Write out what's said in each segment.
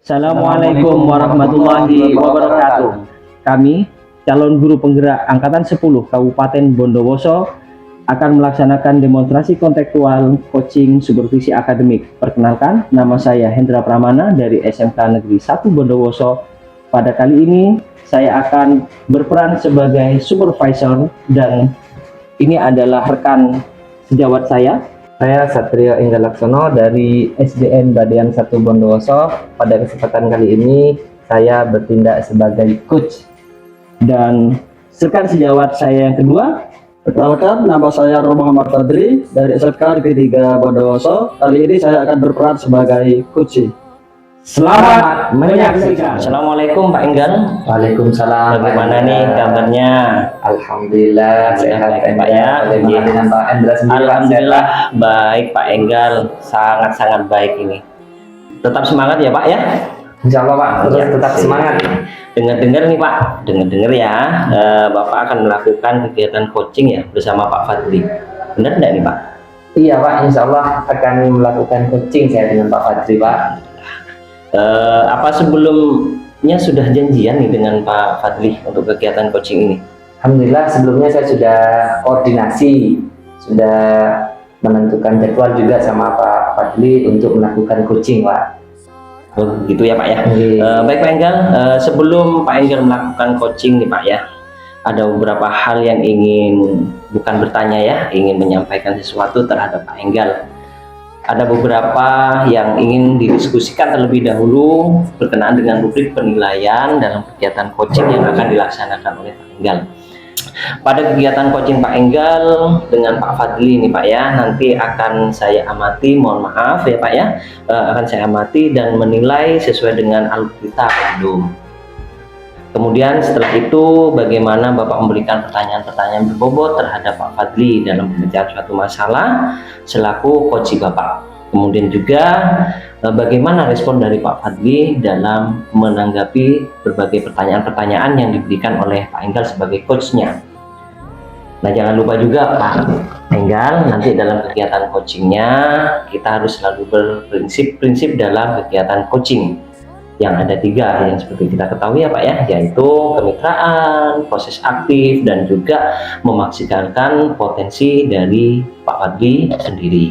Assalamualaikum warahmatullahi wabarakatuh. Kami, calon guru penggerak Angkatan 10 Kabupaten Bondowoso, akan melaksanakan demonstrasi kontekstual coaching supervisi akademik. Perkenalkan, nama saya Hendra Pramana dari SMK Negeri 1 Bondowoso. Pada kali ini, saya akan berperan sebagai supervisor dan ini adalah rekan sejawat saya. Saya Satrio Inggalaksono dari SDN Badian 1 Bondowoso. Pada kesempatan kali ini saya bertindak sebagai coach. Dan rekan sejawat saya yang kedua, perkenalkan, nama saya Nur Muhammad Fadri dari SMK Negeri 3 Bondowoso. Kali ini saya akan berperan sebagai coach. Selamat menyaksikan. Assalamualaikum Pak Enggal. Waalaikumsalam. Bagaimana nih kabarnya? Alhamdulillah sehat Pak ya. Bagaimana dengan Pak Endra sendiri? Alhamdulillah baik Pak Enggal, sangat baik ini. Tetap semangat ya Pak ya. Insya Allah Pak, terus Ya, tetap semangat. Dengar-dengar nih Pak, dengar-dengar ya, Bapak akan melakukan kegiatan coaching ya bersama Pak Fadli. Benar enggak nih Pak? Iya Pak, Insya Allah akan melakukan coaching saya dengan Pak Fadri Pak. Apa sebelumnya sudah janjian nih dengan Pak Fadli untuk kegiatan coaching ini? Alhamdulillah sebelumnya saya sudah koordinasi, sudah menentukan jadwal juga sama Pak Fadli untuk melakukan coaching Pak. Oh, gitu ya Pak ya. Baik Pak Enggal, sebelum Pak Enggal melakukan coaching nih Pak ya, ada beberapa hal yang ingin, bukan bertanya ya, ingin menyampaikan sesuatu terhadap Pak Enggal. Ada beberapa yang ingin didiskusikan terlebih dahulu berkenaan dengan rubrik penilaian dalam kegiatan coaching yang akan dilaksanakan oleh Pak Enggal. Pada kegiatan coaching Pak Enggal dengan Pak Fadli nih Pak ya, nanti akan saya amati, mohon maaf ya Pak ya, akan saya amati dan menilai sesuai dengan algoritma random. Kemudian setelah itu bagaimana Bapak memberikan pertanyaan-pertanyaan berbobot terhadap Pak Fadli dalam pemecahan suatu masalah selaku coach Bapak. Kemudian juga bagaimana respon dari Pak Fadli dalam menanggapi berbagai pertanyaan-pertanyaan yang diberikan oleh Pak Enggal sebagai coachnya. Nah jangan lupa juga Pak Enggal, nanti dalam kegiatan coachingnya kita harus selalu berprinsip dalam kegiatan coaching yang ada 3 yang seperti kita ketahui ya Pak ya, yaitu kemitraan, proses aktif, dan juga memaksimalkan potensi dari Pak Fadli sendiri.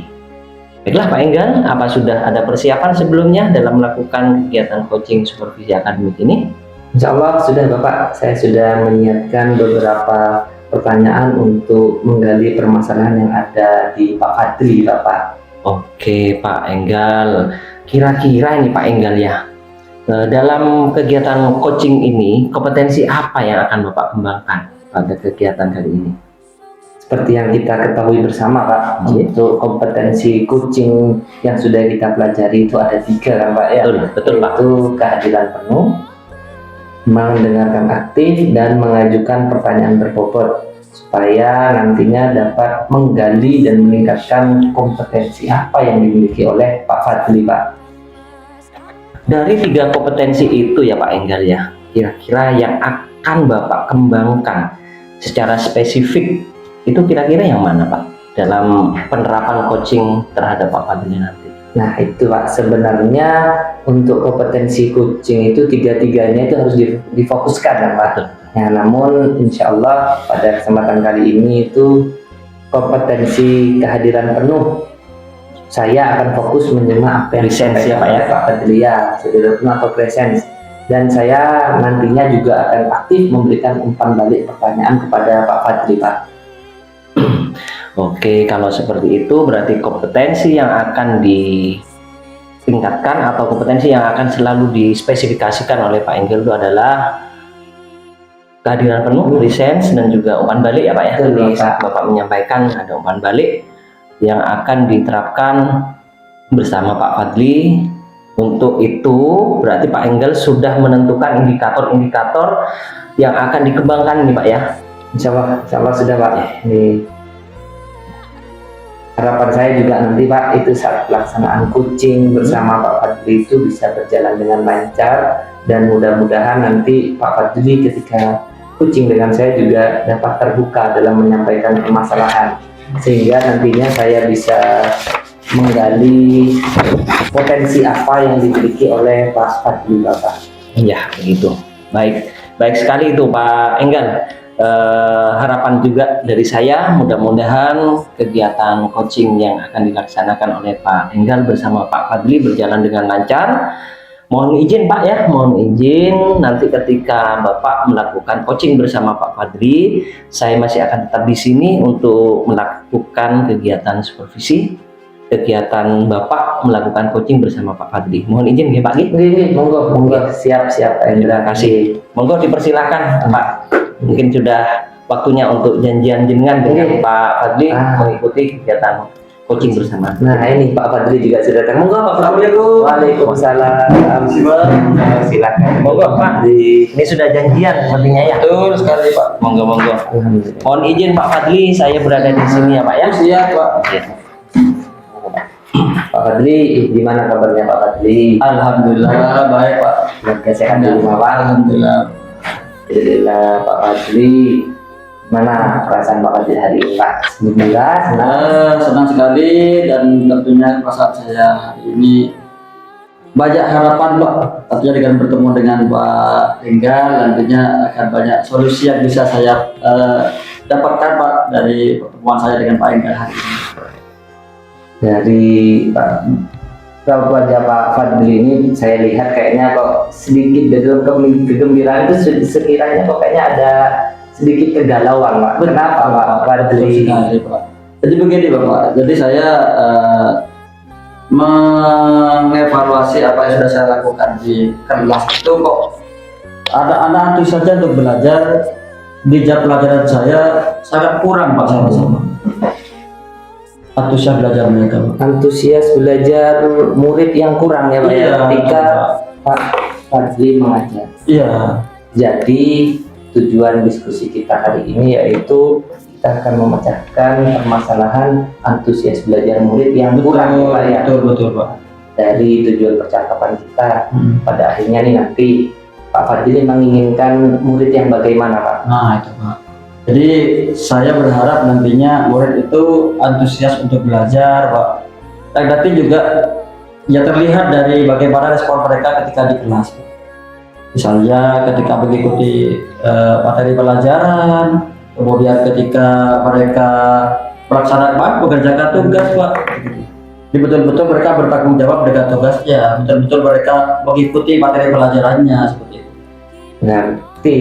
Baiklah Pak Enggal, apa sudah ada persiapan sebelumnya dalam melakukan kegiatan coaching supervisi akademik ini? Insya Allah sudah Bapak, saya sudah menyiapkan beberapa pertanyaan untuk menggali permasalahan yang ada di Pak Fadli Bapak. Oke Pak Enggal, kira-kira ini Pak Enggal ya, dalam kegiatan coaching ini, kompetensi apa yang akan Bapak kembangkan pada kegiatan kali ini? Seperti yang kita ketahui bersama Pak, yaitu kompetensi coaching yang sudah kita pelajari itu ada 3 kan Pak ya. Betul Pak. Yaitu kehadiran penuh, mendengarkan aktif, dan mengajukan pertanyaan berbobot supaya nantinya dapat menggali dan meningkatkan kompetensi apa yang dimiliki oleh Pak Fadli Pak. Dari 3 kompetensi itu ya Pak Enggal ya, kira-kira yang akan Bapak kembangkan secara spesifik itu kira-kira yang mana Pak dalam penerapan coaching terhadap Pak Fadli nanti? Nah itu Pak, sebenarnya untuk kompetensi coaching itu 3-3-nya itu harus difokuskan kan Pak. Ya, namun insya Allah pada kesempatan kali ini itu kompetensi kehadiran penuh, saya akan fokus menyimak apa yang Presence ya Pak ya? Pak Fadli ya, sederhana atau presence. Dan saya nantinya juga akan aktif memberikan umpan balik pertanyaan kepada Pak Fadli Pak. Oke, kalau seperti itu berarti kompetensi yang akan ditingkatkan atau kompetensi yang akan selalu dispesifikasikan oleh Pak Enggal itu adalah kehadiran penuh, presence, dan juga umpan balik ya Pak ya. Tadi saat Bapak menyampaikan ada umpan balik yang akan diterapkan bersama Pak Fadli. Untuk itu berarti Pak Enggal sudah menentukan indikator-indikator yang akan dikembangkan nih Pak ya. Insya Allah sudah Pak. Ini harapan saya juga nanti Pak itu saat pelaksanaan coaching bersama Pak Fadli itu bisa berjalan dengan lancar, dan mudah-mudahan nanti Pak Fadli ketika coaching dengan saya juga dapat terbuka dalam menyampaikan permasalahan, sehingga nantinya saya bisa menggali potensi apa yang dimiliki oleh Pak Fadli Bapak. Iya, begitu. Baik, baik sekali itu Pak Enggar. Harapan juga dari saya, mudah-mudahan kegiatan coaching yang akan dilaksanakan oleh Pak Enggar bersama Pak Fadli berjalan dengan lancar. Mohon izin Pak ya, mohon izin nanti ketika Bapak melakukan coaching bersama Pak Fadli, saya masih akan tetap di sini untuk melakukan kegiatan supervisi, kegiatan Bapak melakukan coaching bersama Pak Fadli. Mohon izin ya Pak Gi. Monggo, siap Pak Terima Endra. kasih. Monggo dipersilakan Pak. Mungkin sudah waktunya untuk janjian jenengan dengan Pak Fadli mengikuti kegiatan coaching bersama. Nah ini Pak Fadli juga sudah datang. Monggo Pak. Assalamualaikum. Waalaikumsalam. Silakan. Monggo Pak. Ini sudah janjian sepertinya ya. Betul sekali Pak. Monggo. Alhamdulillah. Mohon izin Pak Fadli, saya berada di sini ya Pak ya. Siap Pak. Oke. Pak Fadli, gimana kabarnya Pak Fadli? Alhamdulillah baik Pak. Semoga sehat di rumah Pak. Alhamdulillah. Alhamdulillah Pak Fadli. Mana perasaan Pak Fadli hari ini Pak? Alhamdulillah senang. Senang sekali dan tentunya perasaan saya hari ini banyak harapan Pak. Tentunya dengan bertemu dengan Pak Enggar, nantinya akan banyak solusi yang bisa saya dapatkan Pak dari pertemuan saya dengan Pak Enggar hari ini. Dari Pak wajah Pak Fadli ini saya lihat kayaknya kok sedikit dalam kegembiraan itu sekiranya kok kayaknya ada sedikit kegalauan Pak. Kenapa Pak Fadli? Sekali, Pak. Jadi begini Bapak, jadi saya mengevaluasi apa yang sudah saya lakukan di kelas itu kok ada anak antusias saja untuk belajar di jam pelajaran saya sangat kurang Pak sama-sama. Antusias belajar mereka Pak. Antusias belajar murid yang kurang ya Pak ya, Iya, ketika Pak. Pak Fadli mengajar. Iya. Jadi tujuan diskusi kita hari ini yaitu kita akan memecahkan permasalahan antusias belajar murid yang kurang ya Pak ya. Betul Pak. Dari tujuan percakapan kita pada akhirnya nih nanti Pak Fadli menginginkan murid yang bagaimana Pak? Nah itu Pak. Jadi saya berharap nantinya murid itu antusias untuk belajar Pak. Dan nanti juga ya terlihat dari bagaimana respon mereka ketika di kelas. Misalnya ketika mengikuti materi pelajaran, kemudian ketika mereka melaksanakan mengerjakan tugas Pak. Jadi betul-betul mereka bertanggung jawab dengan tugasnya, betul-betul mereka mengikuti materi pelajarannya seperti itu. Nanti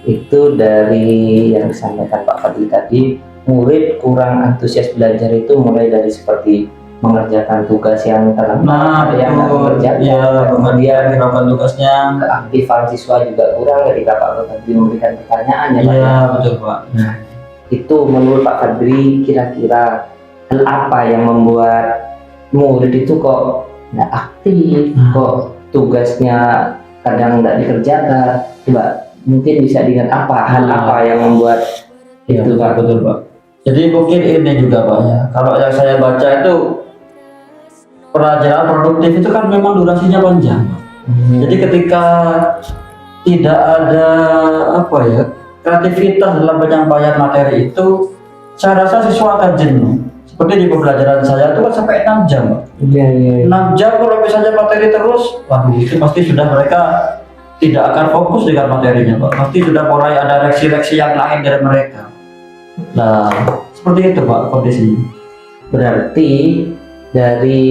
itu dari yang disampaikan Pak Fadli tadi, murid kurang antusias belajar itu mulai dari seperti mengerjakan tugas yang terlambat, yang nggak mengerjakan, ya, kemudian melakukan tugasnya. keaktifan siswa juga kurang ketika Pak Fadli memberikan pertanyaan ya Pak. Iya betul Pak. Itu menurut Pak Fadli kira-kira hal apa yang membuat murid itu kok nggak aktif, kok tugasnya kadang nggak dikerjakan? Coba mungkin bisa dengan apa, hal apa yang membuat Iya, itu Pak? betul Pak. Jadi mungkin ini juga Pak ya. Kalau yang saya baca itu pelajaran produktif itu kan memang durasinya panjang Pak. Jadi ketika tidak ada apa ya kreativitas dalam penyampaian materi itu, saya rasa siswa akan jenuh. Seperti di pembelajaran saya itu kan sampai 6 jam Pak. Iya. 6 jam kalau misalnya materi terus, waduh itu pasti sudah mereka tidak akan fokus dengan materinya Pak. Pasti sudah mulai ada reaksi-reaksi yang lain dari mereka. Nah, seperti itu Pak kondisinya. Berarti dari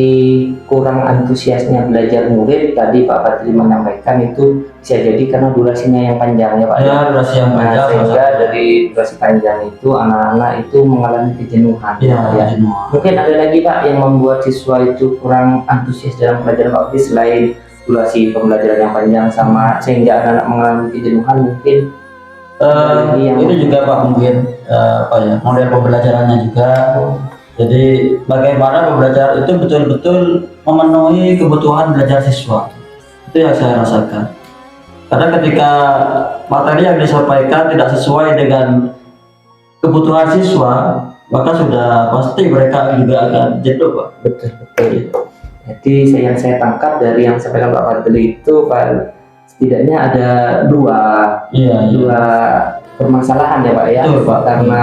kurang antusiasnya belajar murid tadi Pak Fadli menyampaikan itu bisa jadi karena durasinya yang panjang ya Pak. Ya, durasi yang Nah, panjang. sehingga dari durasi panjang itu anak-anak itu mengalami kejenuhan. Ya, Pak, ya. Mungkin ada lagi Pak yang membuat siswa itu kurang antusias dalam pelajaran Pak Fadli selain durasi pembelajaran yang panjang sama sehingga anak-anak mengalami kejenuhan mungkin Ini juga Pak mungkin apa ya model pembelajarannya juga. Jadi bagaimana pembelajaran itu betul-betul memenuhi kebutuhan belajar siswa. Itu yang saya rasakan. Karena ketika materi yang disampaikan tidak sesuai dengan kebutuhan siswa, maka sudah pasti mereka juga akan jenuh Pak. betul. Jadi yang saya tangkap dari yang disampaikan Pak Fadli itu Pak, setidaknya ada dua permasalahan ya Pak ya. Betul, Pak. Karena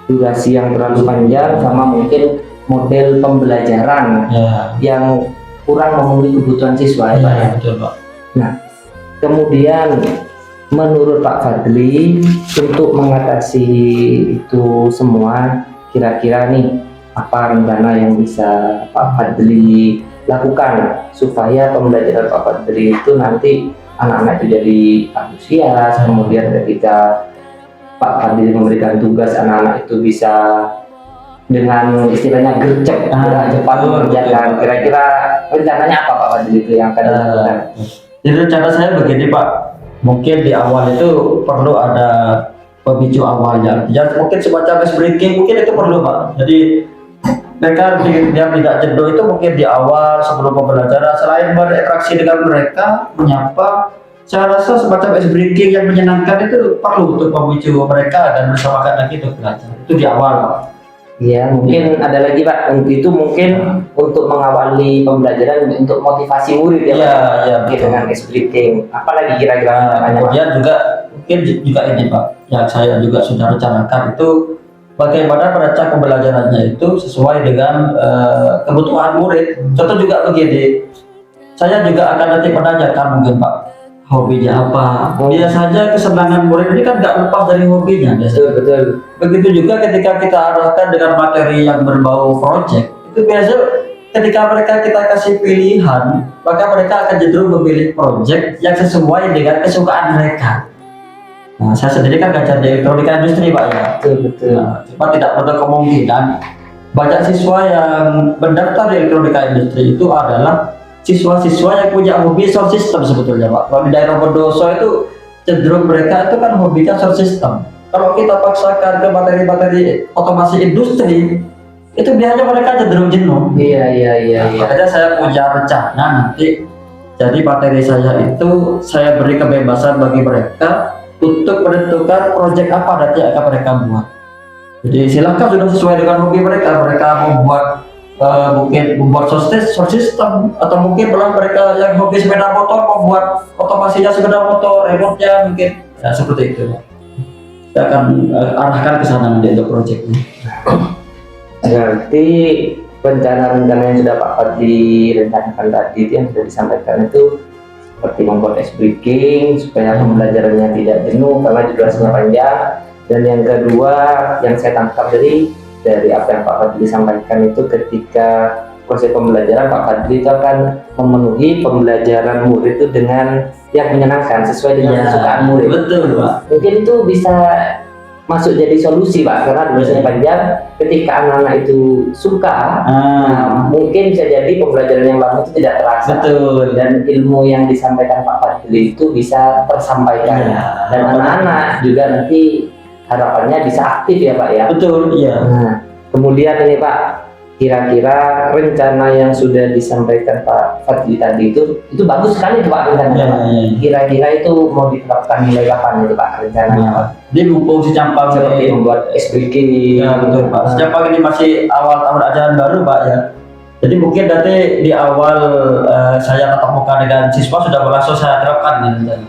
durasi yang terlalu panjang sama mungkin model pembelajaran Ya, yang kurang memenuhi kebutuhan siswa ya Pak ya. betul Pak. Kemudian menurut Pak Fadli untuk mengatasi itu semua, kira-kira nih apa rencana yang bisa Pak Fadli lakukan supaya pembelajaran Pak Fadli itu nanti anak-anak itu jadi antusias, kemudian ketika Pak Fadli memberikan tugas anak-anak itu bisa dengan istilahnya gercep, cepat betul, mengerjakan. betul. Kira-kira rencananya apa Pak Fadli itu yang akan dilakukan? Jadi rencana saya begini Pak, mungkin di awal itu perlu ada pemicu awalnya. Ya mungkin semacam ice breaking, mungkin itu perlu Pak. Jadi mereka biar tidak jenuh itu mungkin di awal sebelum pembelajaran, selain berinteraksi dengan mereka, menyapa, saya rasa semacam ice breaking yang menyenangkan itu perlu untuk memicu mereka dan bersamakan lagi untuk belajar. Itu di awal Pak. Iya, mungkin ada lagi Pak, itu mungkin untuk mengawali pembelajaran untuk motivasi murid ya Pak. Iya, iya, Mungkin betul. dengan ice breaking. Apalagi kira-kira rencananya Pak? Kemudian juga mungkin juga ini Pak, yang saya juga sudah rencanakan itu bagaimana merancang pembelajarannya itu sesuai dengan kebutuhan murid. Contoh juga begini, saya juga akan nanti menanyakan mungkin Pak, hobinya apa. Biasanya kesenangan murid ini kan nggak lepas dari hobinya biasanya. Betul. Begitu juga ketika kita arahkan dengan materi yang berbau project, itu biasa ketika mereka kita kasih pilihan, maka mereka akan cenderung memilih project yang sesuai dengan kesukaan mereka. Nah, saya sendiri kan ngajar di elektronika industri Pak ya. Betul. Nah, cuma tidak ada kemungkinan banyak siswa yang mendaftar di elektronika industri itu adalah siswa-siswa yang punya hobi sound system sebetulnya Pak. Kalau di daerah Bondoso itu cenderung mereka itu kan hobinya sound system. Kalau kita paksakan ke materi-materi otomasi industri, itu biasanya mereka cenderung jenuh. Iya. Makanya saya punya rencana nanti, jadi materi saya itu saya beri kebebasan bagi mereka untuk menentukan proyek apa nanti yang akan mereka buat. Jadi silakan sudah sesuai dengan hobi mereka. Mereka membuat mungkin membuat sound system, atau mungkin malah mereka yang hobi sepeda motor membuat otomasinya sepeda motor, remote-nya mungkin ya, seperti itu. Saya akan arahkan ke sana nanti untuk proyek ini. Berarti rencana-rencana yang sudah Pak Fadli rencanakan tadi itu yang sudah disampaikan itu seperti membuat ice breaking supaya pembelajarannya tidak jenuh karena durasinya panjang, dan yang kedua yang saya tangkap dari apa yang Pak Fadli sampaikan itu ketika proses pembelajaran Pak Fadli itu akan memenuhi pembelajaran murid itu dengan yang menyenangkan sesuai dengan kesukaan murid. Betul Pak. Mungkin itu bisa masuk jadi solusi Pak, karena durasinya panjang. Ketika anak-anak itu suka, mungkin bisa jadi pembelajaran yang lama itu tidak terasa. Betul. Dan ilmu yang disampaikan Pak Fadli itu bisa tersampaikan. Ya, Dan anak-anak juga nanti harapannya bisa aktif ya Pak ya. betul, iya. Nah, kemudian ini Pak, kira-kira rencana yang sudah disampaikan Pak Fadli tadi itu bagus sekali itu Pak rencananya. Ya. Kira-kira itu mau diterapkan mulai kapan itu Pak rencananya Pak? Dia mumpung si Campang Seperti ini, membuat SPG. ya betul Pak. Si Campang ini masih awal tahun ajaran baru Pak ya. Jadi mungkin nanti di awal saya tatap muka dengan siswa sudah langsung saya terapkan dengan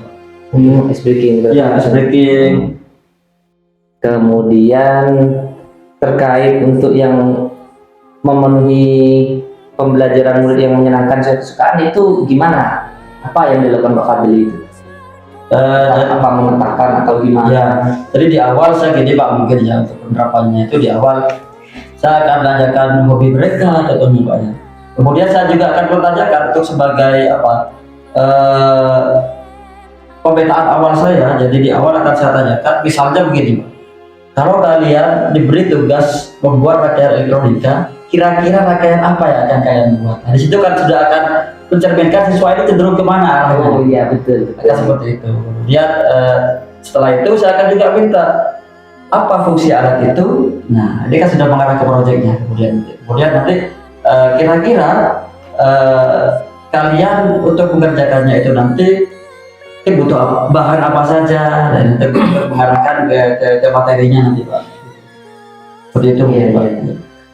rencana. SPG. Ya, breaking. Kemudian terkait untuk yang memenuhi pembelajaran murid yang menyenangkan sesuai kesukaan itu gimana? Apa yang dilakukan Pak Fadli itu? Apa memetakan atau gimana? Ya, jadi di awal saya gini Pak, mungkin ya untuk penerapannya itu di awal saya akan menanyakan hobi mereka contohnya Pak ya. Kemudian saya juga akan menanyakan untuk sebagai apa pemetaan awal saya. Jadi di awal akan saya tanyakan, misalnya begini Pak, kalau kalian diberi tugas membuat rangkaian elektronika, kira-kira rangkaian apa yang akan kalian buat? Nah, di situ kan sudah akan mencerminkan siswa ini cenderung kemana arahnya. Oh iya betul. Akan seperti itu. Kemudian setelah itu saya akan juga minta apa fungsi alat itu. Nah, dia kan sudah mengarah ke proyeknya. Kemudian nanti kira-kira kalian untuk mengerjakannya itu nanti butuh bahan apa saja, dan untuk mengarahkan ke materinya nanti Pak. Seperti itu Pak.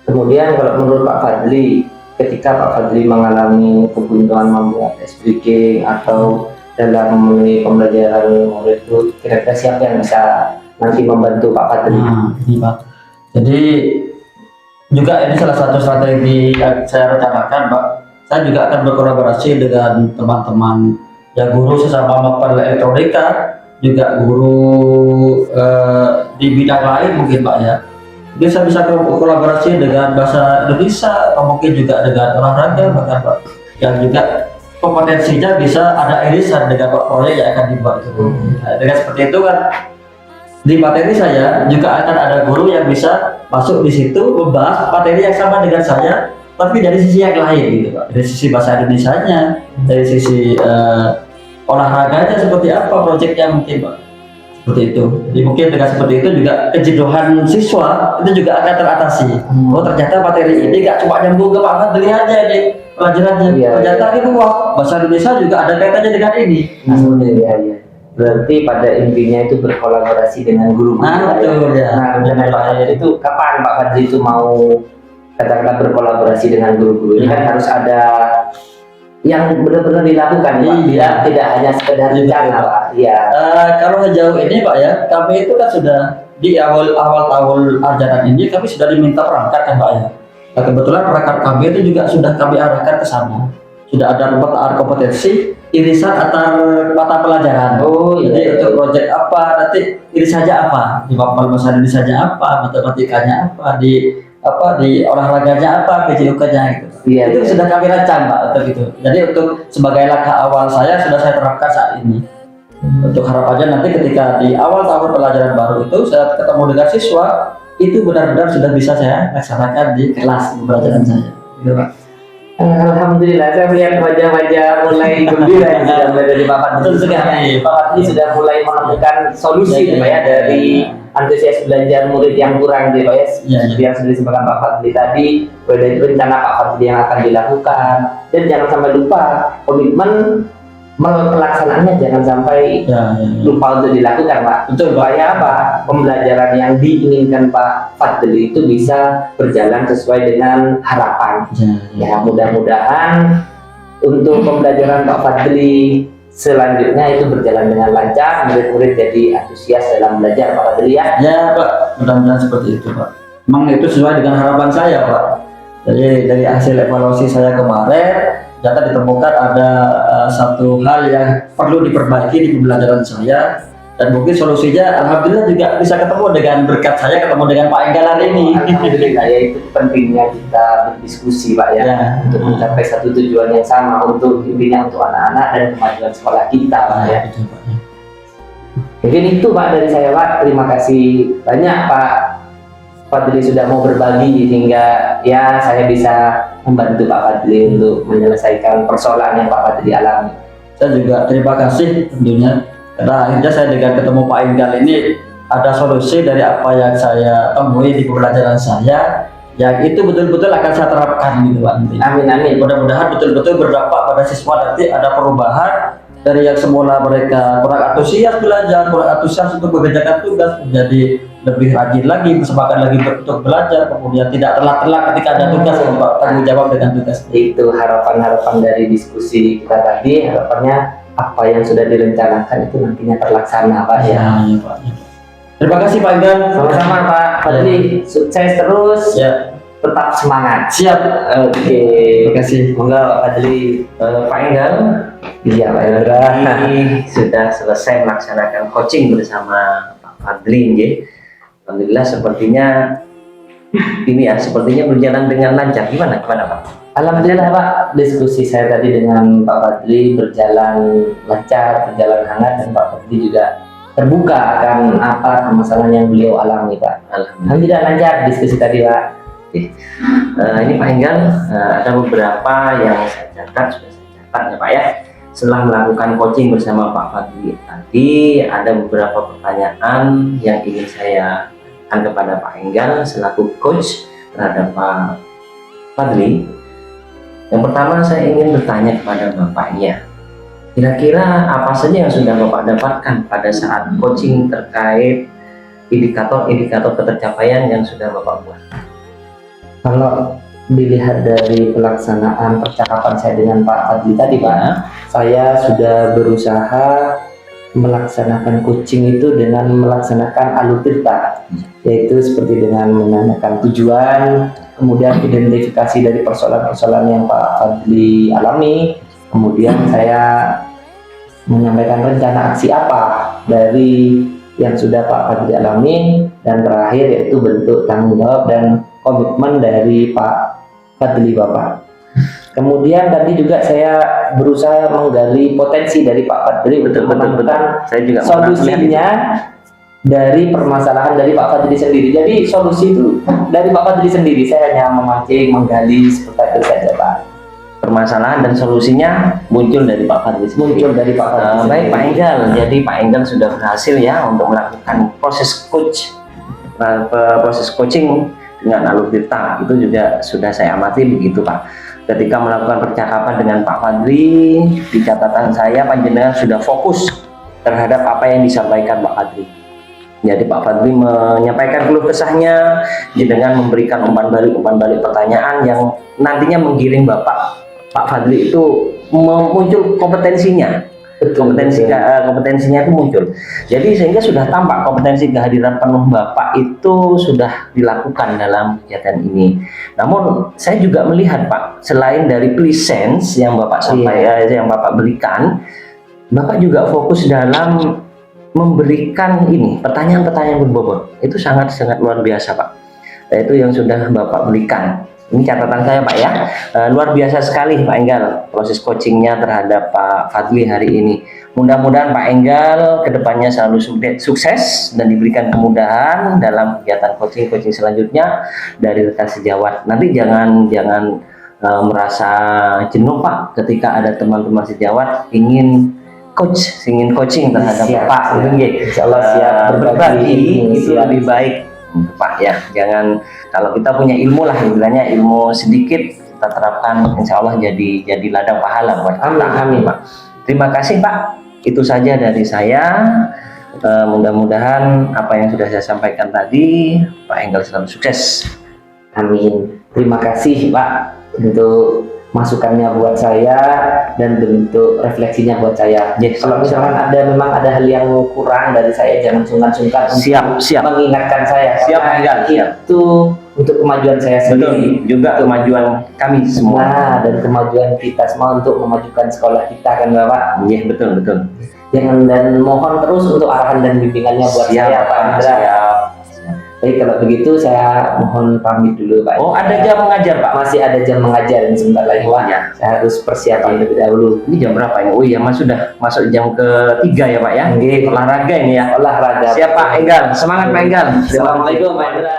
Kemudian kalau menurut Pak Fadli, ketika Pak Fadli mengalami kebuntuan membuat SPG atau dalam memenuhi pembelajaran murid itu, kira-kira siapa yang bisa nanti membantu Pak Fadli? Nah, ini Pak. Jadi juga ini salah satu strategi yang saya rencanakan, Pak. Saya juga akan berkolaborasi dengan teman-teman ya, guru sesama mapel elektronika, juga guru di bidang lain mungkin, Pak ya. Jadi saya bisa kolaborasi dengan bahasa Indonesia atau mungkin juga dengan olahraga bahkan, Pak, yang juga kompetensinya bisa ada irisan dengan proyek yang akan dibuat itu. Nah, dengan seperti itu kan di materi saya juga akan ada guru yang bisa masuk di situ membahas materi yang sama dengan saya, tapi dari sisi yang lain gitu, Pak. Dari sisi bahasa Indonesianya, dari sisi olahraganya seperti apa proyeknya mungkin, Pak. Seperti itu. Jadi mungkin dengan seperti itu juga kejenuhan siswa itu juga akan teratasi. Oh, ternyata materi ini gak cuma nyambung ke Pak Fadli aja nih pelajarannya. Ternyata ini wah, bahasa Indonesia juga ada kaitannya dengan ini. Iya. Berarti pada intinya itu berkolaborasi dengan guru. Betul ya. Nah, rencana Pak Fadli itu kapan Pak Fadli itu mau katakanlah berkolaborasi dengan guru-guru? Ini kan harus ada yang benar-benar dilakukan, Pak. Iya. Tidak hanya sekedar rencana, Pak. Iya. Kalau sejauh ini, Pak ya, kami itu kan sudah di awal tahun ajaran ini kami sudah diminta perangkat kan, Pak ya. Nah, kebetulan perangkat kami itu juga sudah kami arahkan ke sana. Sudah ada pemetaan kompetensi irisan antar mata pelajaran. Oh, Jadi iya. untuk proyek apa nanti irisannya apa, di mapel bahasa Indonesia apa, matematikanya apa, di olahraganya apa, PJOK-nya gitu. Iya, Itu iya. sudah kami rancang, Pak, untuk itu. Jadi untuk sebagai langkah awal saya sudah saya terapkan saat ini. Untuk harapannya nanti ketika di awal tahun pelajaran baru itu saya ketemu dengan siswa, itu benar-benar sudah bisa saya laksanakan di kelas pembelajaran saya. Gitu, Pak. Alhamdulillah, saya melihat wajah-wajah mulai gembira yang sudah mulai dari Pak Fadli. Betul sekali. Pak Fadli sudah mulai menemukan solusi, Pak ya, dari antusias belajar murid yang kurang, Pak ya. Seperti yang sudah disebutkan Pak Fadli tadi, dari rencana Pak Fadli yang akan dilakukan, dan jangan sampai lupa komitmen pelaksanaannya, jangan sampai lupa untuk dilakukan, Pak. Betul, Pak. Supaya apa? Pembelajaran yang diinginkan Pak Fadli itu bisa berjalan sesuai dengan harapan. Ya, mudah-mudahan untuk pembelajaran Pak Fadli selanjutnya itu berjalan dengan lancar, murid-murid jadi antusias dalam belajar, Pak Fadli ya. Ya, Pak, mudah-mudahan seperti itu, Pak. Memang itu sesuai dengan harapan saya, Pak. Jadi dari hasil evaluasi saya kemarin, ternyata ditemukan ada satu hal yang perlu diperbaiki di pembelajaran saya, dan mungkin solusinya alhamdulillah juga bisa ketemu dengan berkat saya ketemu dengan Pak Enggal hari ini. Alhamdulillah ya, itu pentingnya kita berdiskusi, Pak ya, untuk mencapai satu tujuan yang sama, untuk intinya untuk anak-anak dan kemajuan sekolah kita, Pak ya. Mungkin itu, Pak, dari saya, Pak. Terima kasih banyak Pak Fadli sudah mau berbagi hingga ya saya bisa membantu Pak Fadli untuk menyelesaikan persoalan yang Pak Fadli alami. Saya juga terima kasih tentunya karena akhirnya saya dengan ketemu Pak Enggal ini ada solusi dari apa yang saya temui di pembelajaran saya, yang itu betul-betul akan saya terapkan gitu, Pak. Amin, amin. Mudah-mudahan betul-betul berdampak pada siswa, nanti ada perubahan dari yang semula mereka kurang antusias belajar, kurang antusias untuk mengerjakan tugas, menjadi lebih rajin lagi, bersemangat lagi untuk belajar, kemudian tidak telat-telat ketika ada tugas, Pak, tanggung jawab dengan tugas. Itu harapan-harapan dari diskusi kita tadi. Harapannya apa yang sudah direncanakan itu nantinya terlaksana, Pak ya. Ya, Pak. Terima kasih Pak Enggal. Sama-sama Pak Fadli, sukses terus. Ya. Tetap semangat. Siap. Oke. Terima kasih. Monggo Pak Fadli. Pak Enggal, Iya Pak Enggal. ini sudah selesai melaksanakan coaching bersama Pak Fadli, nggih. Alhamdulillah sepertinya ini ya, sepertinya berjalan dengan lancar. Gimana Pak? Alhamdulillah Pak, diskusi saya tadi dengan Pak Fadli berjalan lancar, berjalan hangat, dan Pak Fadli juga terbuka akan apa permasalahan yang beliau alami, Pak. Alhamdulillah lancar diskusi tadi, Pak. Ini Pak Enggal, ada beberapa yang saya catat, sudah saya catat ya Pak ya. Setelah melakukan coaching bersama Pak Fadli tadi, ada beberapa pertanyaan yang ingin saya tanyakan kepada Pak Enggal selaku coach terhadap Pak Fadli. Yang pertama saya ingin bertanya kepada Bapaknya, kira-kira apa saja yang sudah Bapak dapatkan pada saat coaching terkait indikator-indikator ketercapaian yang sudah Bapak buat? Kalau dilihat dari pelaksanaan percakapan saya dengan Pak Fadli tadi, Pak, saya sudah berusaha melaksanakan coaching itu dengan melaksanakan alur tirta, yaitu seperti dengan menanyakan tujuan, kemudian identifikasi dari persoalan-persoalan yang Pak Fadli alami, kemudian saya menyampaikan rencana aksi apa dari yang sudah Pak Fadli alami, dan terakhir yaitu bentuk tanggung jawab dan komitmen dari Pak Fadli Bapak. Kemudian tadi juga saya berusaha menggali potensi dari Pak Fadli untuk menemukan Saya juga solusinya dari permasalahan dari Pak Fadli sendiri. Jadi solusi itu dari Pak Fadli sendiri. Saya hanya memancing, menggali seperti itu saja, Pak. permasalahan dan solusinya muncul dari Pak Fadli sendiri. Muncul dari Pak Fadli. Baik Pak Enggal, jadi Pak Enggal sudah berhasil ya untuk melakukan proses coaching dengan alur tirta. Itu juga sudah saya amati begitu Pak. Ketika melakukan percakapan dengan Pak Fadli, di catatan saya panjenengan sudah fokus terhadap apa yang disampaikan Pak Fadli. Jadi Pak Fadli menyampaikan keluh kesahnya dengan memberikan umpan balik pertanyaan yang nantinya menggiring Pak Fadli itu muncul kompetensinya. Kompetensinya itu muncul. Jadi sehingga sudah tampak kompetensi kehadiran penuh Bapak itu sudah dilakukan dalam kegiatan ini. Namun saya juga melihat Pak, selain dari presence yang Bapak sampaikan, yang Bapak berikan, Bapak juga fokus dalam memberikan ini pertanyaan-pertanyaan berbobot. Itu sangat luar biasa Pak. Itu yang sudah Bapak berikan. Ini catatan saya Pak ya, luar biasa sekali Pak Enggal proses coachingnya terhadap Pak Fadli hari ini. Mudah-mudahan Pak Enggal kedepannya selalu sukses dan diberikan kemudahan dalam kegiatan coaching selanjutnya dari rekan sejawat. Nanti jangan merasa jenuh Pak ketika ada teman-teman sejawat ingin coaching terhadap Pak. Insya Allah siap berbagi itu lebih baik Pak ya. Jangan, kalau kita punya ilmu lah, istilahnya ilmu sedikit kita terapkan, insya Allah jadi ladang pahala buat kita. Amin Pak. Terima kasih Pak. Itu saja dari saya. Mudah-mudahan apa yang sudah saya sampaikan tadi Pak Enggal selalu sukses. Amin. Terima kasih Pak untuk masukannya buat saya dan bentuk refleksinya buat saya. Yes, kalau misalkan memang ada hal yang kurang dari saya, jangan sungkan-sungkan siap mengingatkan saya. Siap Enggal, itu untuk kemajuan saya sendiri. Betul, juga kemajuan kami semua. Nah, dan kemajuan kita semua untuk memajukan sekolah kita kan Bapak. Iya, betul. Jangan, dan mohon terus untuk arahan dan bimbingannya buat saya Pak Indra. Baik, kalau begitu saya mohon pamit dulu Pak. Oh, ada jam mengajar Pak? Masih ada jam mengajar ini sebentar lagi Pak. Ya. Saya harus persiapan lebih dahulu. Ini jam berapa ini? Oh iya, Mas sudah masuk jam ke-3 ya Pak ya? Oke. Olahraga ini ya? Olahraga. Siap Pak Enggal, semangat Pak Enggal. Assalamualaikum Pak Indra.